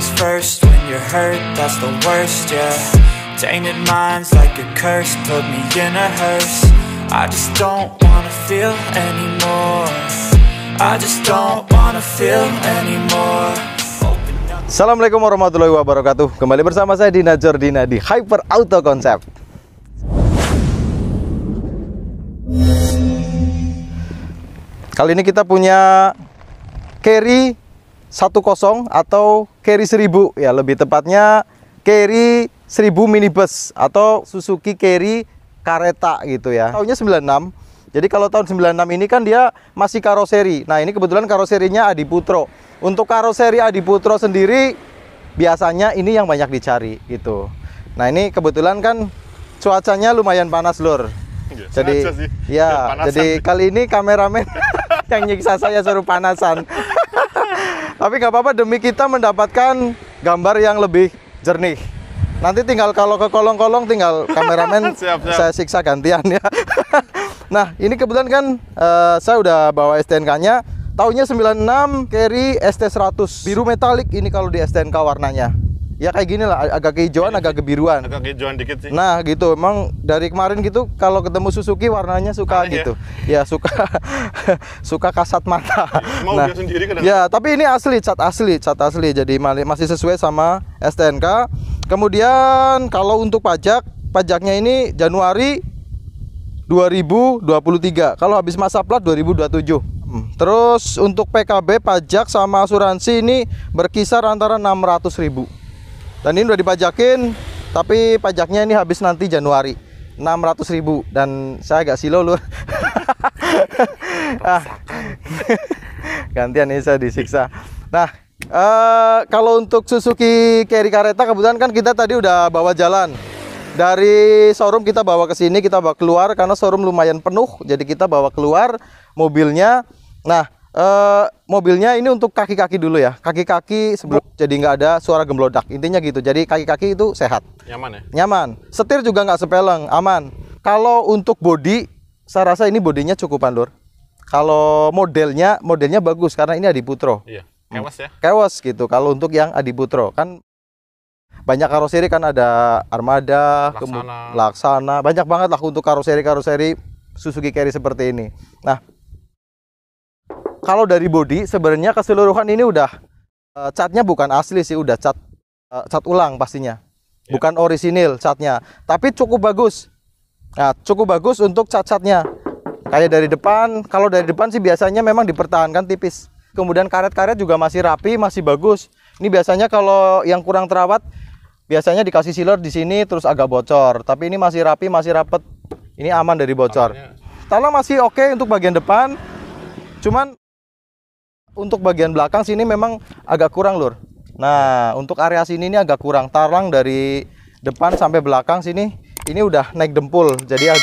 things first. When you're hurt, that's the worst, yeah. Tainted minds like a curse, put me in a hearse. I just don't wanna feel anymore. I just don't wanna feel anymore. Assalamualaikum warahmatullahi wabarakatuh. Kembali bersama saya Dina Jordina di Hyper Auto Concept. Kali ini kita punya Carry 10 atau Carry 1000 ya, lebih tepatnya Carry 1000 minibus atau Suzuki Carry Caretta gitu ya. Tahunnya 96. Jadi kalau tahun 96 ini kan dia masih karoseri. Nah, ini kebetulan karoserinya Adiputro. Untuk karoseri Adiputro sendiri biasanya ini yang banyak dicari gitu. Nah, ini kebetulan kan cuacanya lumayan panas, Lur. Jadi ya, jadi kali ini kameramen yang nyiksa saya suruh panasan. Tapi nggak apa-apa, demi kita mendapatkan gambar yang lebih jernih. Nanti tinggal kalau ke kolong-kolong tinggal kameramen siap. Saya siksa gantian ya. Nah, ini kebetulan kan saya udah bawa STNK-nya. Tahunnya 96, Carry ST100 biru metalik ini kalau di STNK warnanya. Ya kayak gini lah, agak kehijauan, agak kebiruan. Agak kehijauan dikit sih. Nah gitu, emang dari kemarin gitu kalau ketemu Suzuki warnanya suka aneh gitu ya, suka suka kasat mata. Mau dia sendiri kadang. Ya tapi ini asli, cat asli, jadi masih sesuai sama STNK. Kemudian kalau untuk pajaknya ini Januari 2023, kalau habis masa plat 2027. Terus untuk PKB, pajak sama asuransi ini berkisar antara 600.000. Dan ini udah dipajakin, tapi pajaknya ini habis nanti Januari 600.000. Dan saya agak silo, Lur. Gantian ini saya disiksa. Nah, kalau untuk Suzuki Carry Caretta kebetulan kan kita tadi udah bawa jalan. Dari showroom kita bawa ke sini, kita bawa keluar karena showroom lumayan penuh. Jadi kita bawa keluar mobilnya. Nah, mobilnya ini untuk kaki-kaki dulu ya, kaki-kaki sebelum, jadi nggak ada suara gemblodak, intinya gitu. Jadi kaki-kaki itu sehat, nyaman ya, nyaman. Setir juga nggak sepeleng, aman. Kalau untuk bodi, saya rasa ini bodinya cukupan, Lur. Kalau modelnya bagus karena ini Adiputro. Iya, kewas ya, kewas gitu. Kalau untuk yang Adiputro kan banyak karoseri, kan ada Armada, Laksana, banyak banget lah untuk karoseri Suzuki Carry seperti ini. Nah, kalau dari bodi sebenarnya keseluruhan ini udah catnya bukan asli sih, udah cat ulang pastinya, bukan orisinil catnya, tapi cukup bagus. Nah, cukup bagus untuk cat-catnya. Kayak dari depan, kalau dari depan sih biasanya memang dipertahankan tipis. Kemudian karet-karet juga masih rapi, masih bagus. Ini biasanya kalau yang kurang terawat biasanya dikasih sealer di sini terus agak bocor, tapi ini masih rapi, masih rapet. Ini aman dari bocor. Talang masih oke untuk bagian depan. Cuman untuk bagian belakang sini memang agak kurang, Lur. Nah, untuk area sini ini agak kurang. Talang dari depan sampai belakang sini ini udah naik dempul, jadi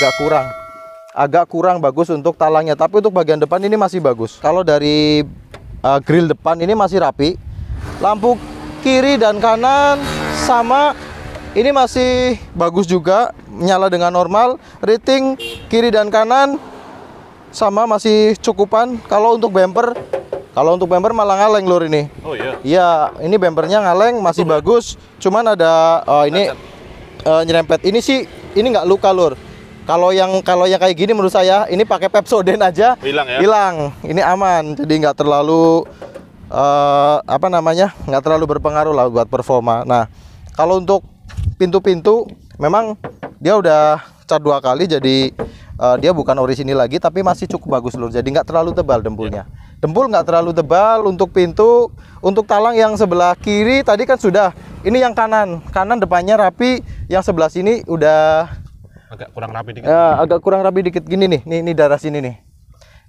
agak kurang bagus untuk talangnya. Tapi untuk bagian depan ini masih bagus. Kalau dari grill depan ini masih rapi. Lampu kiri dan kanan sama ini masih bagus juga, nyala dengan normal. Rating kiri dan kanan sama masih cukupan. Kalau untuk bumper malah ngaleng, Lur, ini. Oh iya. Iya, ini bumpernya ngaleng, masih bagus. Cuman ada ini nyerempet. Ini sih ini nggak luka, Lur. Kalau yang kayak gini menurut saya ini pakai Pepsodent aja hilang ya. Hilang. Ini aman. Jadi nggak terlalu nggak terlalu berpengaruh lah buat performa. Nah, kalau untuk pintu-pintu memang dia udah cat 2 kali, jadi dia bukan orisinil lagi, tapi masih cukup bagus, Lur. Jadi nggak terlalu tebal dempulnya. Dempul nggak terlalu tebal untuk pintu. Untuk talang yang sebelah kiri tadi kan sudah. Ini yang kanan depannya rapi. Yang sebelah sini udah agak kurang rapi dikit. Agak kurang rapi dikit gini nih. Ini daerah sini nih.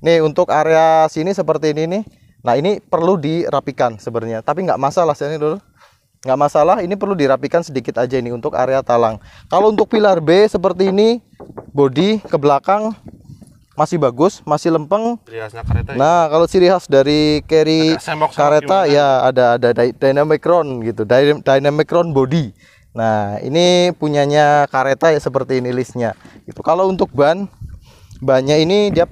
Nih untuk area sini seperti ini nih. Nah, ini perlu dirapikan sebenarnya. Tapi nggak masalah sini dulu. Nggak masalah, ini perlu dirapikan sedikit aja ini untuk area talang. Kalau untuk pilar B seperti ini, bodi ke belakang masih bagus, masih lempeng. Nah, kalau ciri khas dari Carry Caretta ya ada dynamic crown gitu, dynamic crown body. Nah, ini punyanya Caretta ya, seperti ini listnya. Gitu. Kalau untuk bannya ini dia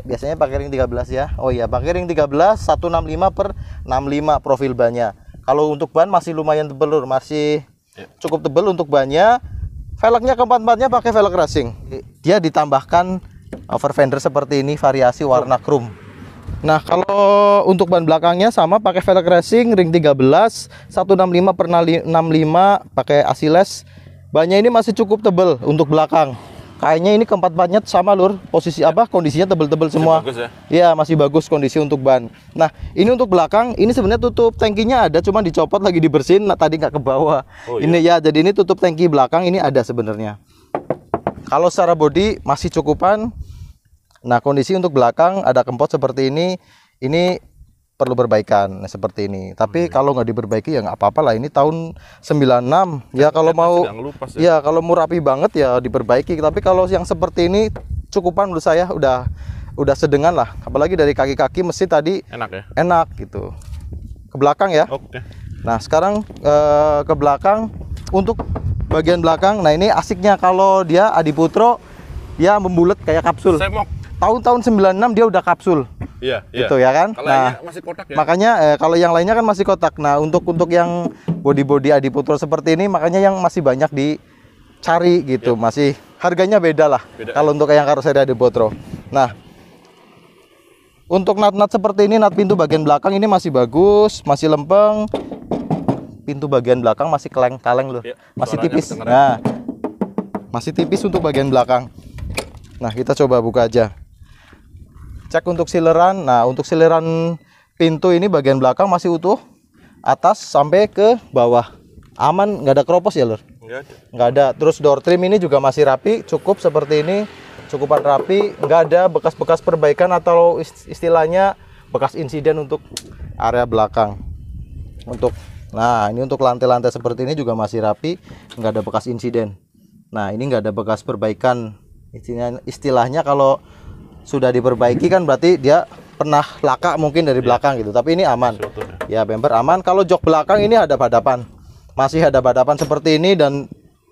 biasanya pakai ring 13 ya. Oh iya, pakai ring 13 165/65 profil bannya. Kalau untuk ban masih lumayan tebel Lur, masih cukup tebel untuk bannya. Velgnya keempat-empatnya pakai velg racing. Dia ditambahkan over fender seperti ini, variasi warna chrome. Nah, kalau untuk ban belakangnya sama pakai velg racing ring 13 165/65 pakai Asiles. Bannya ini masih cukup tebel untuk belakang. Kayaknya ini keempat-empatnya sama Lur. Posisi apa? Kondisinya tebel-tebel semua. Bagus ya? Iya, masih bagus kondisi untuk ban. Nah, ini untuk belakang, ini sebenarnya tutup tangkinya ada, cuma dicopot lagi dibersihin. Nah, tadi nggak ke bawah. Oh, ini ya, jadi ini tutup tangki belakang ini ada sebenarnya. Kalau secara bodi masih cukupan. Nah, kondisi untuk belakang ada kempot seperti ini perlu perbaikan seperti ini. Tapi kalau nggak diperbaiki ya nggak apa-apa lah. Ini tahun 96 ya, kalau mau ya kalau mau rapi banget ya diperbaiki. Tapi kalau yang seperti ini cukupan menurut saya udah sedengan lah. Apalagi dari kaki-kaki mesin tadi enak ya, enak gitu. Ke belakang ya. Oke. Nah, sekarang ke belakang untuk bagian belakang. Nah, ini asiknya kalau dia Adiputro ya membulet kayak kapsul. Semok. Tahun-tahun 96 dia udah kapsul. Iya, gitu ya kan. Kalau nah, masih kotak ya. Makanya kalau yang lainnya kan masih kotak. Nah, untuk yang body Adiputro seperti ini makanya yang masih banyak dicari gitu. Masih harganya beda lah kalau untuk yang karoseri Adiputro. Nah, untuk nut seperti ini, nut pintu bagian belakang ini masih bagus, masih lempeng. Pintu bagian belakang masih kaleng Lur. Ya, masih tipis. Nah, masih tipis untuk bagian belakang. Nah, kita coba buka aja. Cek untuk sileran. Nah, untuk sileran pintu ini bagian belakang masih utuh, atas sampai ke bawah aman, nggak ada keropos ya Lur? Nggak ada. Terus door trim ini juga masih rapi, cukup seperti ini, cukupan rapi, nggak ada bekas-bekas perbaikan atau istilahnya bekas insiden untuk area belakang. Nah, ini untuk lantai-lantai seperti ini juga masih rapi, nggak ada bekas insiden. Nah, ini nggak ada bekas perbaikan. Istilahnya kalau sudah diperbaiki kan berarti dia pernah laka mungkin dari belakang gitu. Tapi ini aman. Ya, bumper aman. Kalau jok belakang ini hadap-hadapan. Masih hadap-hadapan seperti ini dan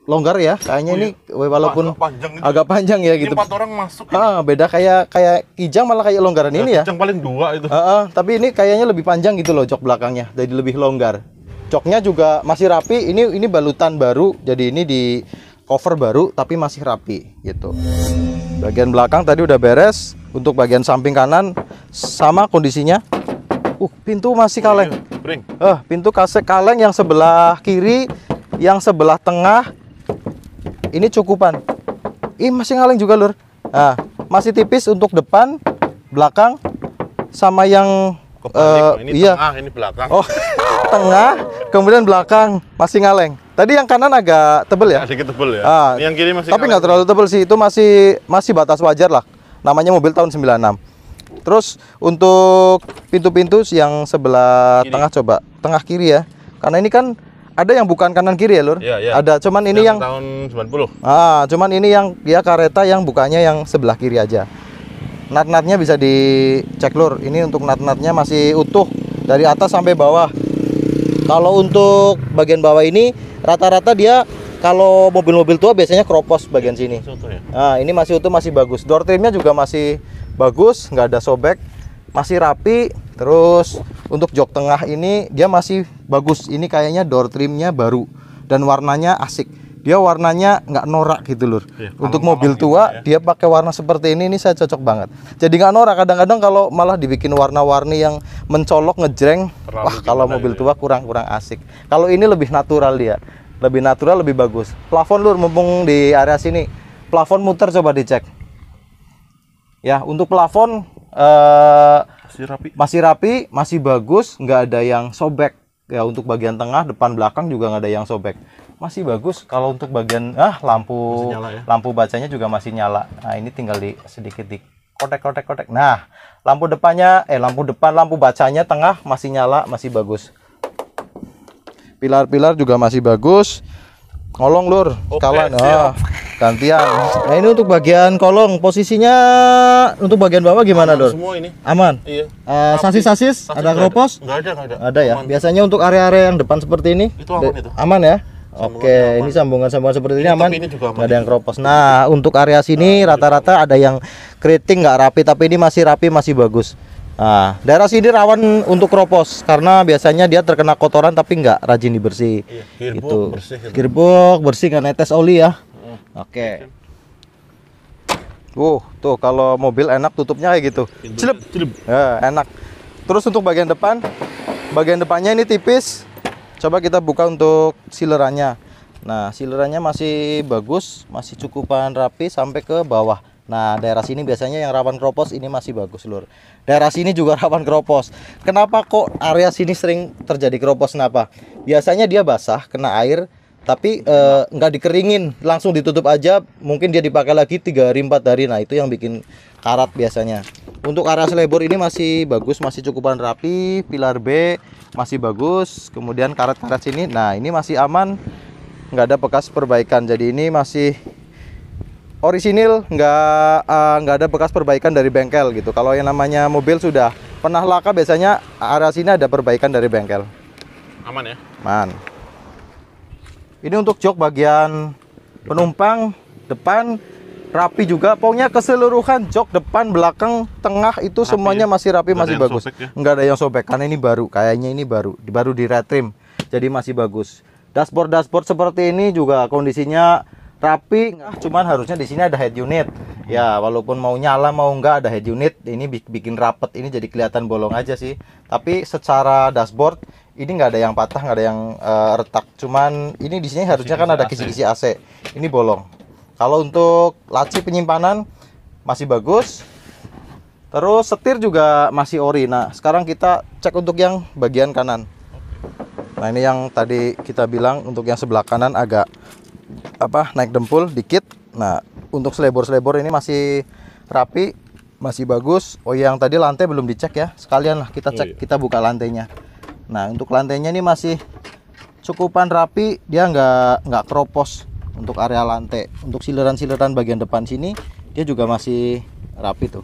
longgar ya. Kayaknya ini walaupun agak panjang ya gitu. 4 orang masuk. Beda kayak Kijang malah kayak longgaran ini ya. Kijang paling 2 itu. Tapi ini kayaknya lebih panjang gitu loh jok belakangnya. Jadi lebih longgar. Joknya juga masih rapi. Ini balutan baru. Jadi ini di cover baru tapi masih rapi gitu. Bagian belakang tadi udah beres. Untuk bagian samping kanan sama kondisinya. Pintu masih kaleng. Pintu kasek kaleng yang sebelah kiri, yang sebelah tengah. Ini cukupan. Masih kaleng juga Lur. Nah, masih tipis untuk depan, belakang, sama yang ini tengah, ini belakang. Tengah, kemudian belakang masih ngaleng. Tadi yang kanan agak tebel ya? Sedikit tebel ya. Ini yang kiri masih. Tapi nggak terlalu tebel sih, itu masih batas wajar lah. Namanya mobil tahun 96. Terus untuk pintu-pintu yang sebelah kiri. Tengah coba, tengah kiri ya. Karena ini kan ada yang bukan kanan kiri ya Lur. Iya. Ada, cuman ini yang tahun 90. Cuman ini yang ya kareta yang bukanya yang sebelah kiri aja. Nut-nutnya bisa dicek Lur. Ini untuk nut-nutnya masih utuh dari atas sampai bawah. Kalau untuk bagian bawah ini rata-rata dia kalau mobil-mobil tua biasanya keropos bagian sini. Nah, ini masih utuh, masih bagus. Door trimnya juga masih bagus, nggak ada sobek, masih rapi. Terus untuk jok tengah ini dia masih bagus. Ini kayaknya door trimnya baru dan warnanya asik. Dia warnanya nggak norak gitu Lur. Untuk mobil tua dia pakai warna seperti ini saya cocok banget. Jadi nggak norak. Kadang-kadang kalau malah dibikin warna-warni yang mencolok ngejreng, kalau mobil tua kurang asik. Kalau ini lebih natural dia. Lebih natural, lebih bagus. Plafon Lur, mumpung di area sini. Plafon muter coba dicek. Ya, untuk plafon masih rapi, masih bagus, nggak ada yang sobek. Ya, untuk bagian tengah, depan, belakang juga nggak ada yang sobek. Masih bagus. Kalau untuk bagian lampu lampu bacanya juga masih nyala. Nah, ini tinggal sedikit di kotek. Nah, lampu depannya lampu bacanya tengah masih nyala, masih bagus. Pilar-pilar juga masih bagus. Kolong Lur, kalan. Gantian. Nah, ini untuk bagian kolong, posisinya untuk bagian bawah gimana Lur? Semua ini aman. Iya. Sasis ada keropos? Nggak ada. Ada ya. Biasanya untuk area-area yang depan seperti ini itu aman itu. Aman ya. Oke, ini sambungan seperti ini aman. Nggak ada yang keropos. Nah, untuk area sini rata-rata ada yang keriting nggak rapi, tapi ini masih rapi, masih bagus. Nah, daerah sini rawan untuk keropos karena biasanya dia terkena kotoran tapi nggak rajin dibersih. Iya, gearbox Gitu. bersih gitu. Gearbox bersih nggak netes oli ya. Oke. Tuh kalau mobil enak tutupnya kayak gitu. Cilep. Ya, enak. Terus untuk bagian depannya ini tipis. Coba kita buka untuk silerannya. Nah, silerannya masih bagus, masih cukupan rapi sampai ke bawah. Nah, daerah sini biasanya yang rawan keropos ini masih bagus, Lur. Daerah sini juga rawan keropos. Kenapa kok area sini sering terjadi keropos? Kenapa? Biasanya dia basah, kena air, tapi nggak dikeringin, langsung ditutup aja. Mungkin dia dipakai lagi 3 hari 4 hari. Nah, itu yang bikin karat biasanya. Untuk area selebor ini masih bagus, masih cukupan rapi. Pilar B masih bagus. Kemudian karat-karat sini, nah ini masih aman, nggak ada bekas perbaikan. Jadi ini masih orisinil, nggak ada bekas perbaikan dari bengkel gitu. Kalau yang namanya mobil sudah pernah laka, biasanya area sini ada perbaikan dari bengkel. Aman ya? Man. Ini untuk jok bagian penumpang depan rapi juga. Pokoknya keseluruhan jok depan, belakang, tengah itu rapi semuanya ya? Masih rapi, masih bagus. Ya? Nggak ada yang sobek karena ini baru. Kayaknya ini baru di retrim. Jadi masih bagus. Dashboard seperti ini juga kondisinya rapi. Cuman harusnya di sini ada head unit. Ya, walaupun mau nyala mau nggak ada head unit, ini bikin rapet. Ini jadi kelihatan bolong aja sih. Tapi secara dashboard ini nggak ada yang patah, nggak ada yang retak. Cuman ini di sini harusnya kan ada kisi-kisi AC. Ini bolong. Kalau untuk laci penyimpanan masih bagus. Terus setir juga masih ori. Nah, sekarang kita cek untuk yang bagian kanan. Nah, ini yang tadi kita bilang untuk yang sebelah kanan agak naik dempul dikit. Nah, untuk selebor-selebor ini masih rapi, masih bagus. Oh, yang tadi lantai belum dicek ya. Sekalian lah kita cek, kita buka lantainya. Nah, untuk lantainya ini masih cukupan rapi, dia nggak keropos untuk area lantai. Untuk sileran-sileran bagian depan sini dia juga masih rapi tuh.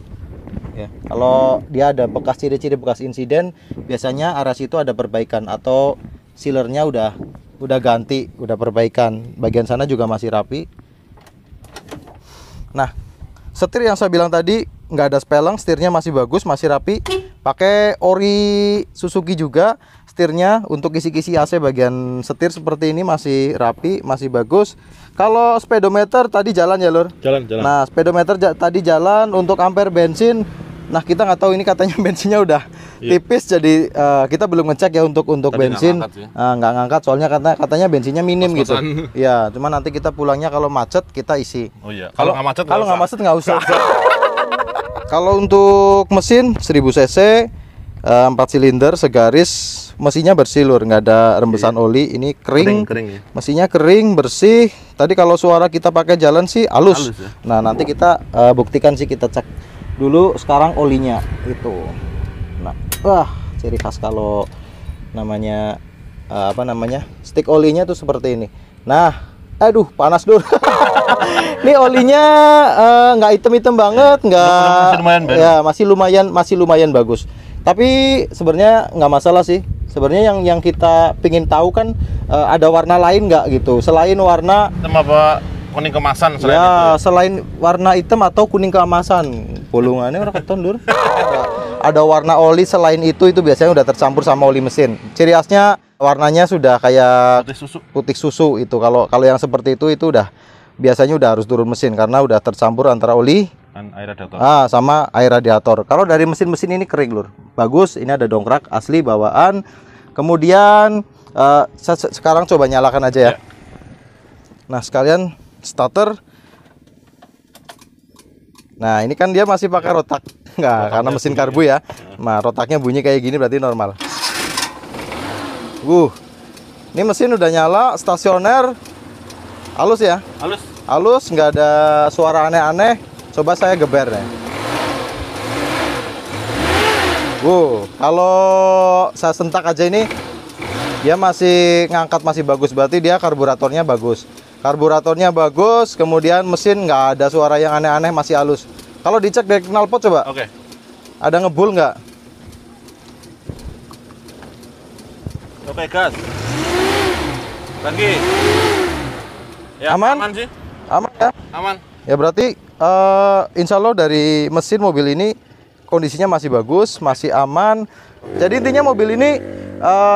Ya, kalau dia ada bekas ciri-ciri bekas insiden, biasanya area situ ada perbaikan atau sealernya udah ganti, udah perbaikan. Bagian sana juga masih rapi. Nah, setir yang saya bilang tadi nggak ada speleng, setirnya masih bagus, masih rapi. Pakai ori Suzuki juga setirnya. Untuk kisi-kisi AC bagian setir seperti ini masih rapi, masih bagus. Kalau speedometer tadi jalan ya, Lur? Jalan. Nah, speedometer tadi jalan. Untuk ampere bensin, nah kita nggak tahu, ini katanya bensinnya udah tipis, jadi kita belum ngecek ya untuk bensin. Nggak ngangkat soalnya katanya bensinnya minim gitu. Ya, cuma nanti kita pulangnya kalau macet kita isi. Oh iya. Kalau nggak macet nggak usah. Kalau untuk mesin 1000 cc 4 silinder segaris, mesinnya bersih, Lur, nggak ada rembesan oli. Ini kering ya? Mesinnya kering, bersih. Tadi kalau suara kita pakai jalan sih halus ya? Nah, nanti kita buktikan sih, kita cek dulu sekarang olinya itu. Nah, ciri khas kalau namanya stick olinya tuh seperti ini. Nah, aduh panas dulu. Ini olinya nggak hitam-hitam banget, masih lumayan bagus. Tapi sebenarnya nggak masalah sih. Sebenarnya yang kita pingin tahu kan ada warna lain nggak gitu, selain warna hitam apa kuning kemasan selain ya, itu ya? Selain warna hitam atau kuning keemasan. Bolongannya orang keton, Lur. Ada warna oli selain itu biasanya udah tercampur sama oli mesin. Ciri khasnya warnanya sudah kayak putih susu itu. Kalau yang seperti itu udah biasanya udah harus turun mesin karena udah tercampur antara oli dan air radiator. Sama air radiator. Kalau dari mesin ini kering, Lur. Bagus, ini ada dongkrak asli bawaan. Kemudian sekarang coba nyalakan aja ya. Nah, sekalian starter. Nah, ini kan dia masih pakai rotak. Enggak, karena mesin karbu ya. Nah, rotaknya bunyi kayak gini berarti normal. Ini mesin udah nyala, stasioner. Halus ya? Halus, nggak ada suara aneh-aneh. Coba saya geber ya. Kalau saya sentak aja ini dia masih ngangkat, masih bagus, berarti dia karburatornya bagus. Kemudian mesin nggak ada suara yang aneh-aneh, masih halus. Kalau dicek dari knalpot coba. Oke. Ada ngebul nggak? Oke, gas. Lagi. Ya, aman sih. Aman ya? Aman. Ya berarti insya Allah dari mesin mobil ini kondisinya masih bagus, masih aman. Jadi intinya mobil ini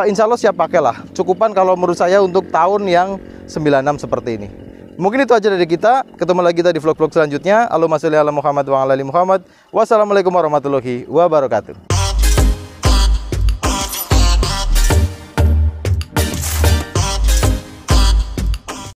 insya Allah siap pakai lah. Cukupan kalau menurut saya untuk tahun yang 96 seperti ini. Mungkin itu aja dari kita. Ketemu lagi kita di vlog-vlog selanjutnya. Allahumma sholli ala Muhammad wa ala ali Muhammad. Wassalamualaikum warahmatullahi wabarakatuh.